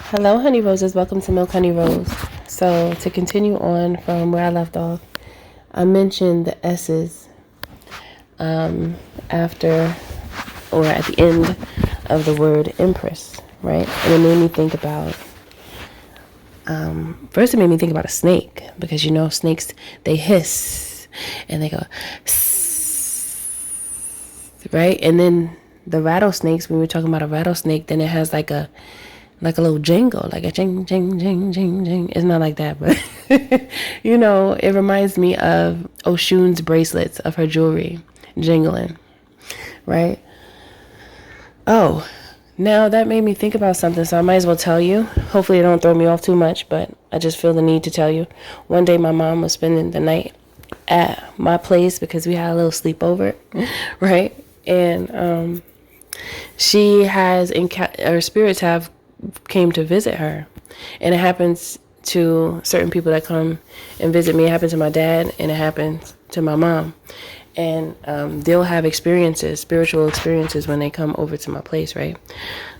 Hello, Honey Roses. Welcome to Milk Honey Rose. So, to continue on from where I left off, I mentioned the S's after or at the end of the word Empress, right? And it made me think about, first it made me think about a snake because you know snakes, they hiss and they go, right? And then the rattlesnakes, when we were talking about a rattlesnake, then it has like a little jingle, like a jing, jing, jing, jing, jing. It's not like that, but it reminds me of Oshun's bracelets of her jewelry jingling, right? Oh, now that made me think about something, so I might as well tell you. Hopefully it don't throw me off too much, but I just feel the need to tell you. One day my mom was spending the night at my place because we had a little sleepover, right? And she has, her spirits have came to visit her, and it happens to certain people that come and visit me. It happened to my dad and it happened to my mom, and they'll have experiences, spiritual experiences, when they come over to my place, right?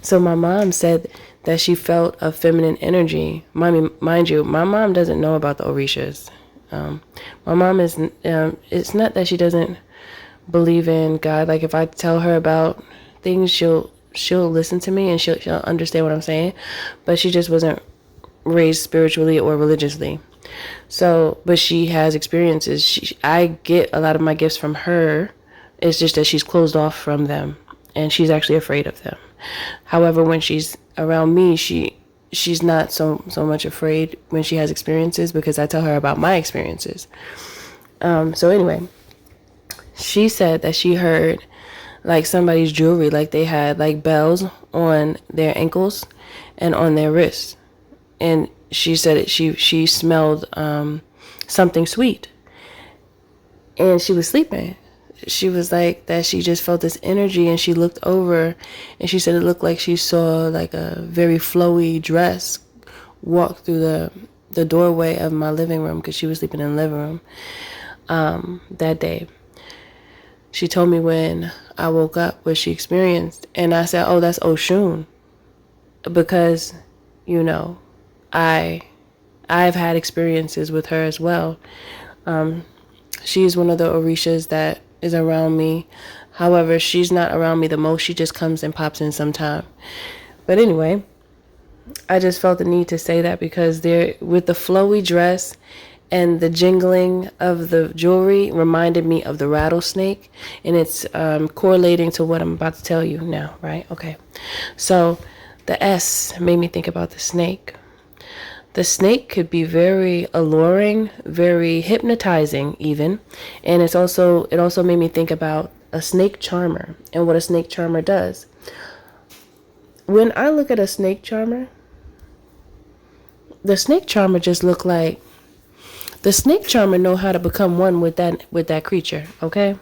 So my mom said that she felt a feminine energy. Mind you, my mom doesn't know about the Orishas. My mom is it's not that she doesn't believe in God. Like if I tell her about things, she'll listen to me and she'll understand what I'm saying, but she just wasn't raised spiritually or religiously. So, but she has experiences. I get a lot of my gifts from her. It's just that she's closed off from them and she's actually afraid of them. However, when she's around me, she's not so much afraid when she has experiences because I tell her about my experiences. So anyway, she said that she heard like somebody's jewelry, like they had like bells on their ankles and on their wrists. And she said she smelled something sweet. And she was sleeping. She was like that she just felt this energy, and she looked over and she said it looked like she saw like a very flowy dress walk through the doorway of my living room because she was sleeping in the living room that day. She told me when I woke up what she experienced. And I said, oh, that's Oshun. Because, I've had experiences with her as well. She's one of the Orishas that is around me. However, she's not around me the most. She just comes and pops in sometime. But anyway, I just felt the need to say that because with the flowy dress and the jingling of the jewelry reminded me of the rattlesnake, and it's correlating to what I'm about to tell you now, right? Okay. So the S made me think about the snake. The snake could be very alluring, very hypnotizing even, and it also made me think about a snake charmer and what a snake charmer does. When I look at a snake charmer, the snake charmer just look like the snake charmer know how to become one with that creature, okay?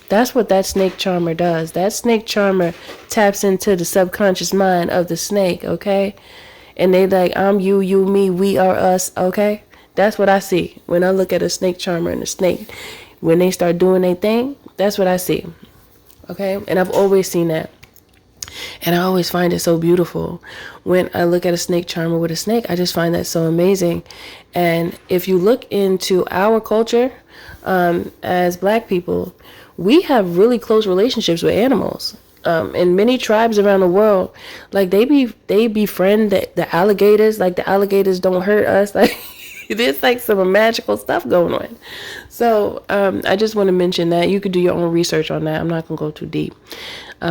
That's what that snake charmer does. That snake charmer taps into the subconscious mind of the snake, okay? And they like, I'm you, you, me, we are us, okay? That's what I see when I look at a snake charmer and a snake. When they start doing their thing, that's what I see, okay? And I've always seen that. And I always find it so beautiful. When I look at a snake charmer with a snake, I just find that so amazing. And if you look into our culture, as Black people, we have really close relationships with animals. In many tribes around the world, like they befriend the alligators. Like the alligators don't hurt us. Like there's like some magical stuff going on. So I just want to mention that. You could do your own research on that. I'm not gonna go too deep.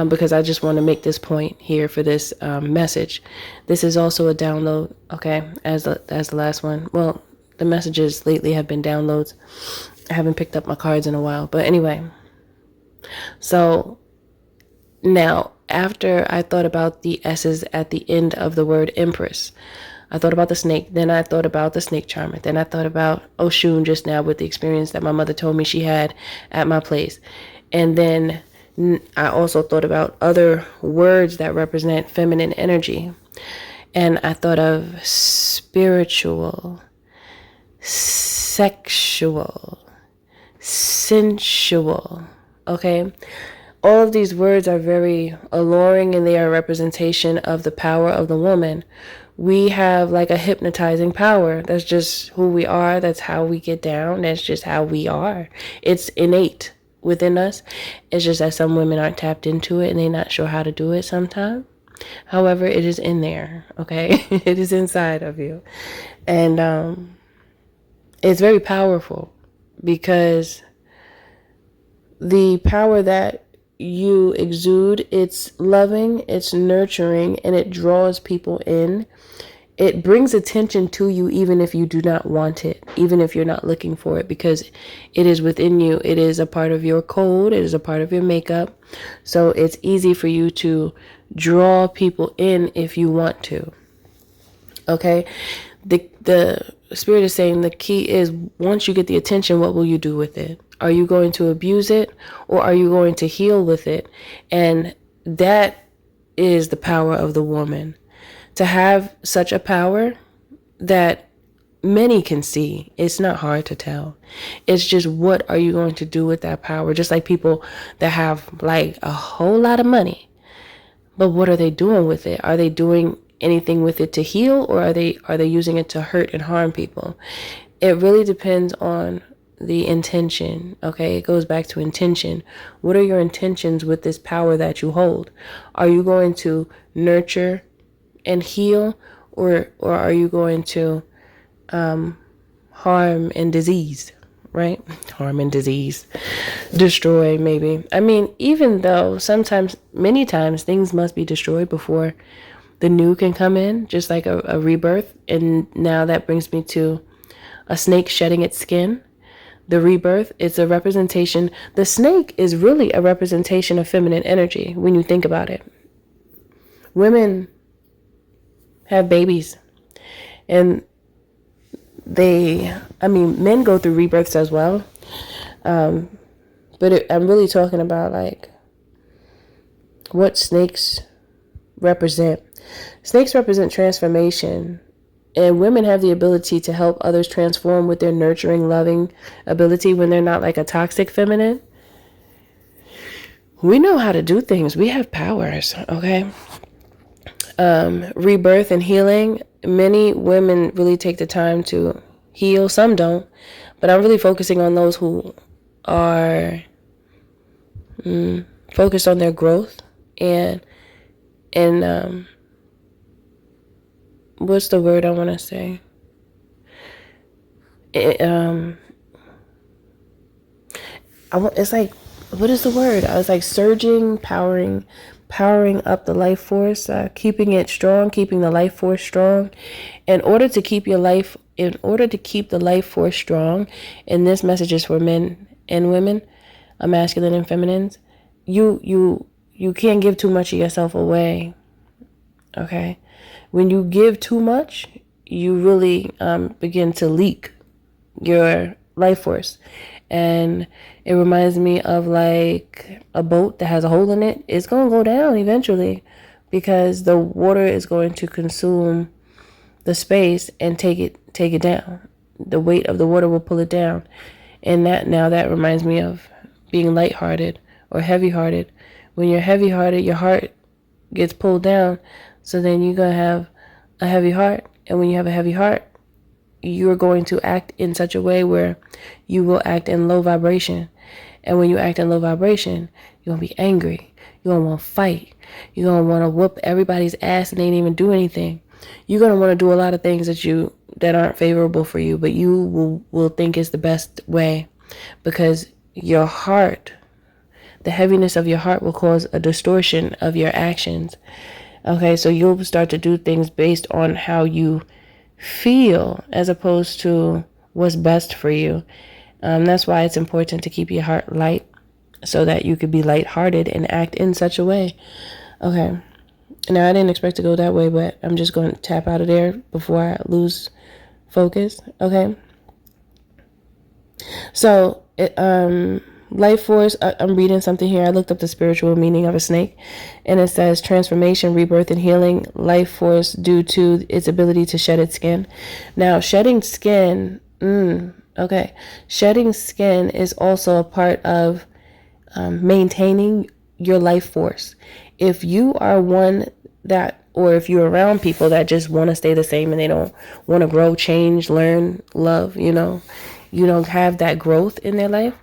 Because I just want to make this point here for this message. This is also a download, okay, as the last one. Well, the messages lately have been downloads. I haven't picked up my cards in a while. But anyway, so now after I thought about the S's at the end of the word Empress, I thought about the snake. Then I thought about the snake charmer. Then I thought about Oshun just now with the experience that my mother told me she had at my place. And then I also thought about other words that represent feminine energy. And I thought of spiritual, sexual, sensual, okay? All of these words are very alluring, and they are a representation of the power of the woman. We have like a hypnotizing power. That's just who we are. That's how we get down. That's just how we are. It's innate within us. It's just that some women aren't tapped into it and they're not sure how to do it sometimes. However, it is in there, okay? It is inside of you. And it's very powerful because the power that you exude, it's loving, it's nurturing, and it draws people in. It brings attention to you even if you do not want it, even if you're not looking for it, because it is within you. It is a part of your code. It is a part of your makeup. So it's easy for you to draw people in if you want to. Okay? The Spirit is saying the key is, once you get the attention, what will you do with it? Are you going to abuse it, or are you going to heal with it? And that is the power of the woman. To have such a power that many can see, it's not hard to tell. It's just, what are you going to do with that power? Just like people that have like a whole lot of money, but what are they doing with it? Are they doing anything with it to heal, or are they using it to hurt and harm people? It really depends on the intention. Okay, it goes back to intention. What are your intentions with this power that you hold? Are you going to nurture and heal, or are you going to harm and disease? Right? Harm and disease. Destroy, maybe. I mean, even though sometimes, many times, things must be destroyed before the new can come in, just like a rebirth. And now that brings me to a snake shedding its skin. The rebirth is a representation. The snake is really a representation of feminine energy when you think about it. Women have babies, and men go through rebirths as well. But I'm really talking about like what snakes represent. Snakes represent transformation, and women have the ability to help others transform with their nurturing, loving ability when they're not like a toxic feminine. We know how to do things. We have powers, okay? Rebirth and healing. Many women really take the time to heal. Some don't. But I'm really focusing on those who are focused on their growth and what's the word I want to say? It's like, what is the word? I was like surging, powering up the life force, keeping it strong, keeping the life force strong. In order to keep the life force strong, and this message is for men and women, masculine and feminines, you can't give too much of yourself away. Okay? When you give too much, you really begin to leak your life force. And it reminds me of like a boat that has a hole in it. It's going to go down eventually because the water is going to consume the space and take it down. The weight of the water will pull it down. And that reminds me of being lighthearted or heavy-hearted. When you're heavy-hearted, your heart gets pulled down. So then you're going to have a heavy heart. And when you have a heavy heart, you're going to act in such a way where you will act in low vibration. And when you act in low vibration, you're going to be angry. You're going to want to fight. You're going to want to whoop everybody's ass and they didn't even do anything. You're going to want to do a lot of things that aren't favorable for you, but you will think is the best way, because your heart, the heaviness of your heart will cause a distortion of your actions. Okay, so you'll start to do things based on how you feel as opposed to what's best for you. That's why it's important to keep your heart light so that you could be lighthearted and act in such a way. Okay, now I didn't expect to go that way, but I'm just going to tap out of there before I lose focus. Okay, so life force, I'm reading something here. I looked up the spiritual meaning of a snake, and it says transformation, rebirth, and healing. Life force due to its ability to shed its skin. Now, shedding skin, shedding skin is also a part of maintaining your life force. If you are one that, or if you're around people that just want to stay the same and they don't want to grow, change, learn, love, you don't have that growth in their life,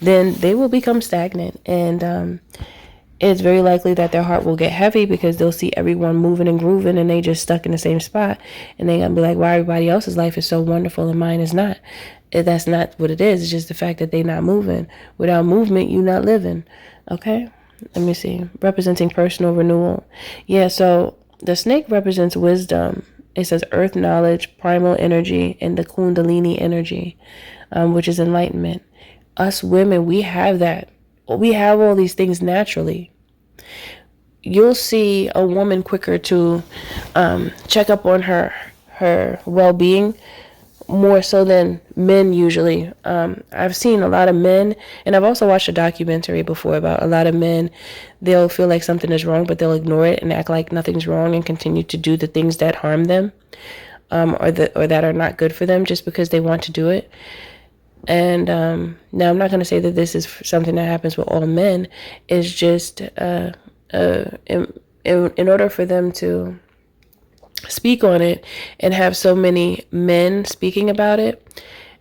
then they will become stagnant. And it's very likely that their heart will get heavy because they'll see everyone moving and grooving and they just stuck in the same spot. And they're going to be like, why everybody else's life is so wonderful and mine is not. That's not what it is. It's just the fact that they're not moving. Without movement, you're not living. Okay? Let me see. Representing personal renewal. Yeah, so the snake represents wisdom. It says earth knowledge, primal energy, and the kundalini energy, which is enlightenment. Us women, we have that. We have all these things naturally. You'll see a woman quicker to check up on her well-being more so than men usually. I've seen a lot of men, and I've also watched a documentary before about a lot of men. They'll feel like something is wrong, but they'll ignore it and act like nothing's wrong and continue to do the things that harm them, or that are not good for them just because they want to do it. And now I'm not going to say that this is something that happens with all men. It's just in order for them to speak on it and have so many men speaking about it.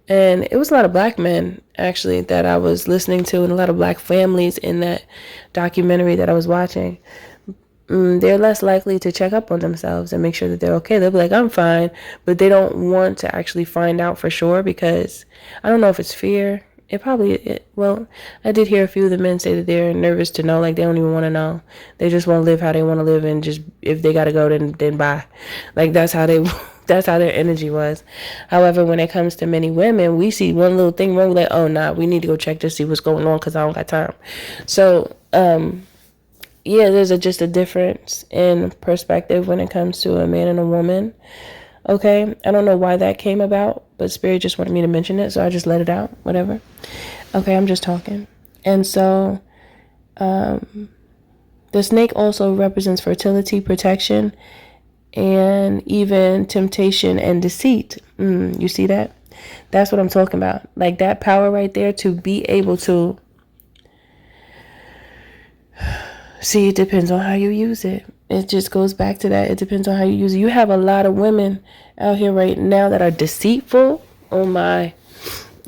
And it was a lot of black men actually that I was listening to, and a lot of black families in that documentary that I was watching. They're less likely to check up on themselves and make sure that they're okay. They'll be like, I'm fine, but they don't want to actually find out for sure because I don't know if it's fear. Well, I did hear a few of the men say that they're nervous to know, like they don't even want to know. They just want to live how they want to live, and just if they got to go, then bye. Like that's how their energy was. However, when it comes to many women, we see one little thing wrong, like, oh, nah, we need to go check to see what's going on because I don't got time. So, yeah, there's just a difference in perspective when it comes to a man and a woman. Okay, I don't know why that came about, but Spirit just wanted me to mention it, so I just let it out, whatever. Okay, I'm just talking. And so, the snake also represents fertility, protection, and even temptation and deceit. You see that? That's what I'm talking about. Like that power right there to be able to see, it depends on how you use it. It just goes back to that. It depends on how you use it. You have a lot of women out here right now that are deceitful. Oh my.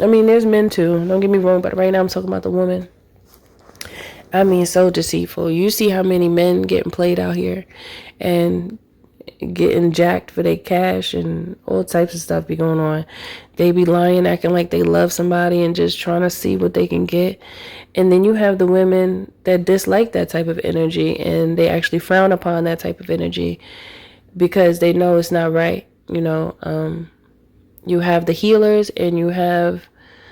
I mean, there's men too. Don't get me wrong, but right now I'm talking about the woman. I mean, so deceitful. You see how many men getting played out here and getting jacked for their cash and all types of stuff be going on. They be lying, acting like they love somebody and just trying to see what they can get. And then you have the women that dislike that type of energy and they actually frown upon that type of energy because they know it's not right. You have the healers and you have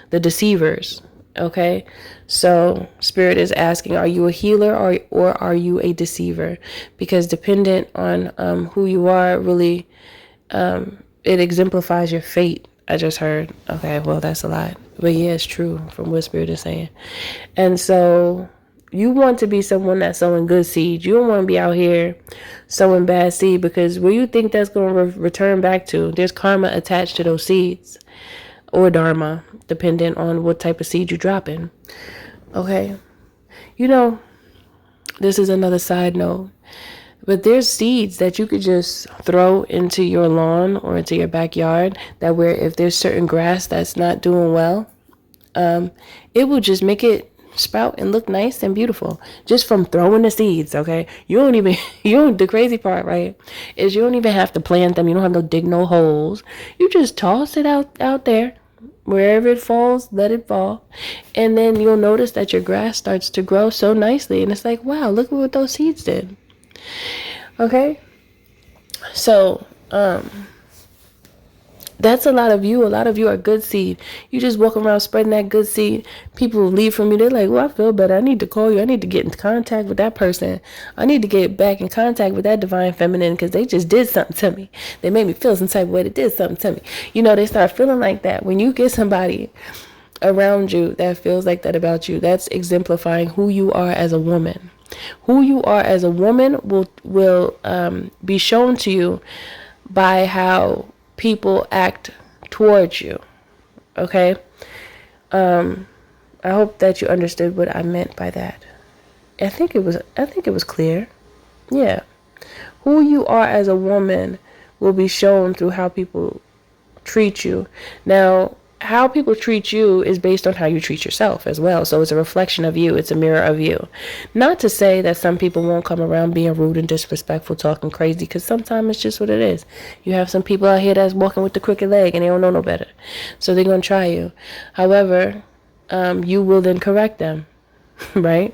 the deceivers. Okay, so Spirit is asking, are you a healer or are you a deceiver? Because dependent on who you are, really, it exemplifies your fate. I just heard. Okay, well, that's a lot. But yeah, it's true from what Spirit is saying. And so you want to be someone that's sowing good seed. You don't want to be out here sowing bad seed, because where you think that's going to return back to, there's karma attached to those seeds. Or dharma, dependent on what type of seed you drop in. Okay. This is another side note. But there's seeds that you could just throw into your lawn or into your backyard that where if there's certain grass that's not doing well, it will just make it sprout and look nice and beautiful just from throwing the seeds. Okay, the crazy part, right, is you don't even have to plant them. You don't have to dig no holes. You just toss it out there. Wherever it falls, let it fall. And then you'll notice that your grass starts to grow so nicely, and it's like, wow, look at what those seeds did. Okay, so that's a lot of you. A lot of you are good seed. You just walk around spreading that good seed. People will leave from you. They're like, well, I feel better. I need to call you. I need to get in contact with that person. I need to get back in contact with that divine feminine because they just did something to me. They made me feel some type of way. They did something to me. They start feeling like that. When you get somebody around you that feels like that about you, that's exemplifying who you are as a woman. Who you are as a woman will be shown to you by how people act towards you. Okay, I hope that you understood what I meant by that. I think it was clear. Yeah. Who you are as a woman will be shown through how people treat you. Now, how people treat you is based on how you treat yourself as well. So it's a reflection of you. It's a mirror of you. Not to say that some people won't come around being rude and disrespectful, talking crazy, because sometimes it's just what it is. You have some people out here that's walking with the crooked leg and they don't know no better. So they're going to try you. However, you will then correct them, right?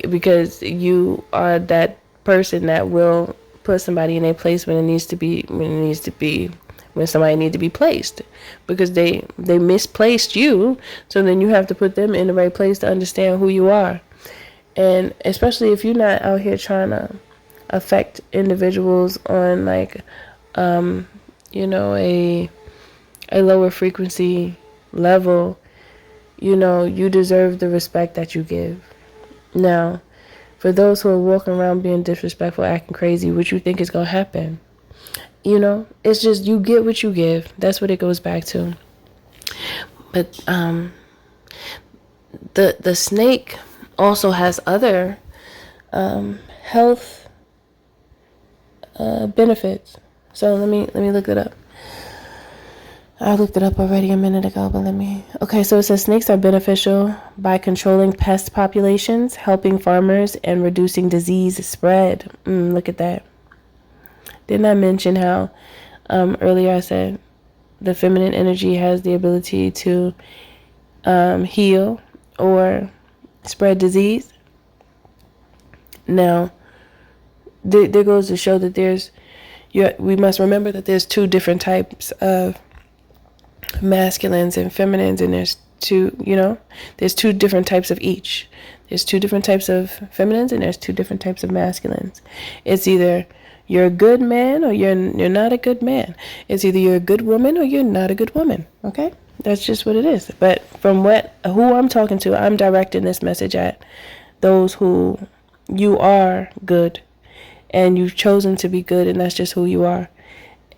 Because you are that person that will put somebody in a place when it needs to be, when somebody needs to be placed, because they misplaced you. So then you have to put them in the right place to understand who you are. And especially if you're not out here trying to affect individuals on like a lower frequency level, you deserve the respect that you give. Now, for those who are walking around being disrespectful, acting crazy, what you think is going to happen? It's just you get what you give. That's what it goes back to. But the snake also has other health benefits. So let me look it up. I looked it up already a minute ago, but okay, so it says snakes are beneficial by controlling pest populations, helping farmers, and reducing disease spread. Look at that. Didn't I mention how earlier I said the feminine energy has the ability to heal or spread disease? Now, there goes to show that we must remember that there's two different types of masculines and feminines, and there's two different types of each. There's two different types of feminines and there's two different types of masculines. It's either you're a good man or you're not a good man. It's either you're a good woman or you're not a good woman. Okay? That's just what it is. But from who I'm talking to, I'm directing this message at those who you are good and you've chosen to be good, and that's just who you are.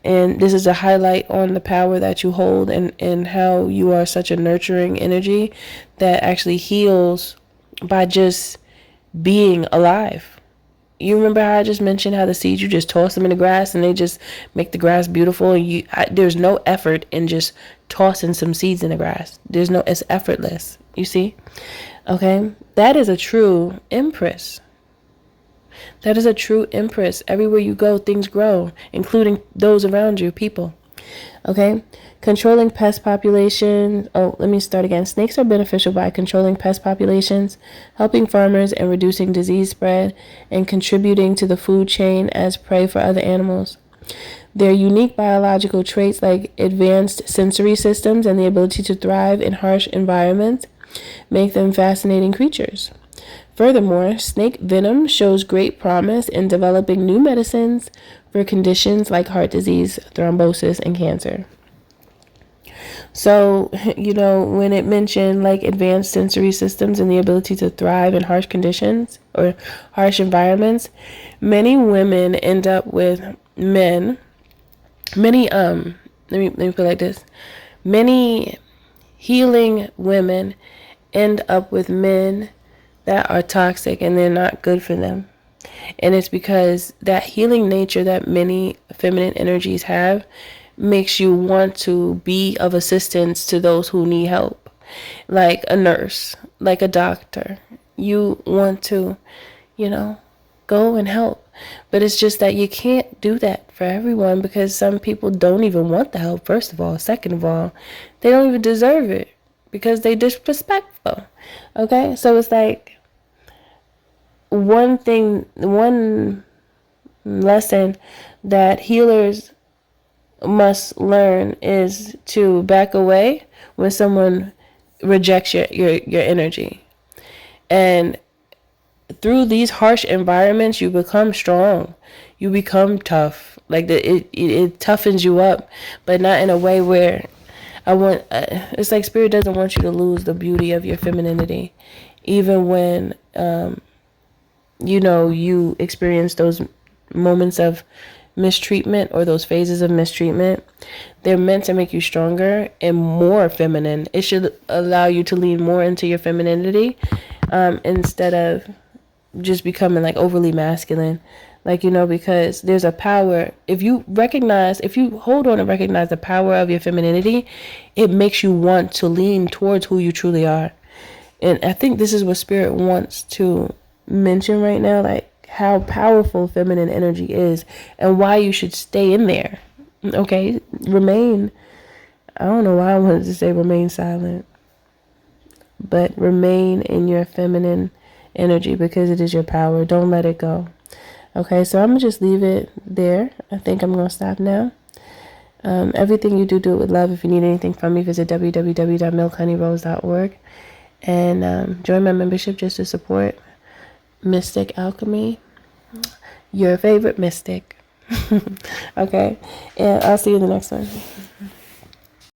And this is a highlight on the power that you hold and how you are such a nurturing energy that actually heals by just being alive. You remember how I just mentioned how the seeds, you just toss them in the grass and they just make the grass beautiful. And there's no effort in just tossing some seeds in the grass. It's effortless. You see? Okay? That is a true empress. That is a true empress. Everywhere you go, things grow, including those around you, people. Okay? Controlling pest populations. Oh, let me start again. Snakes are beneficial by controlling pest populations, helping farmers, and reducing disease spread, and contributing to the food chain as prey for other animals. Their unique biological traits like advanced sensory systems and the ability to thrive in harsh environments make them fascinating creatures. Furthermore, snake venom shows great promise in developing new medicines for conditions like heart disease, thrombosis, and cancer. So, when it mentioned like advanced sensory systems and the ability to thrive in harsh conditions or harsh environments, many women end up with men. Let me put it like this. Many healing women end up with men that are toxic and they're not good for them. And it's because that healing nature that many feminine energies have makes you want to be of assistance to those who need help. Like a nurse, like a doctor. You want to, go and help. But it's just that you can't do that for everyone because some people don't even want the help, first of all. Second of all, they don't even deserve it because they disrespectful. Okay? So it's like one lesson that healers must learn is to back away when someone rejects your energy. And through these harsh environments, you become strong. You become tough. Like it toughens you up, but not in a way where it's like spirit doesn't want you to lose the beauty of your femininity, even when you experience those moments of mistreatment or those phases of mistreatment. They're meant to make you stronger and more feminine. It should allow you to lean more into your femininity instead of just becoming like overly masculine. Like, you know, because there's a power. If you hold on and recognize the power of your femininity, it makes you want to lean towards who you truly are. And I think this is what Spirit wants to mention right now, like how powerful feminine energy is and why you should stay in there. Okay? Remain. I don't know why I wanted to say remain silent, but remain in your feminine energy because it is your power. Don't let it go. Okay, so I'm going to just leave it there. I think I'm going to stop now. Everything you do, do it with love. If you need anything from me, visit www.milkhoneyrose.org and join my membership just to support Mystic Alchemy, your favorite mystic. Okay, and I'll see you in the next one.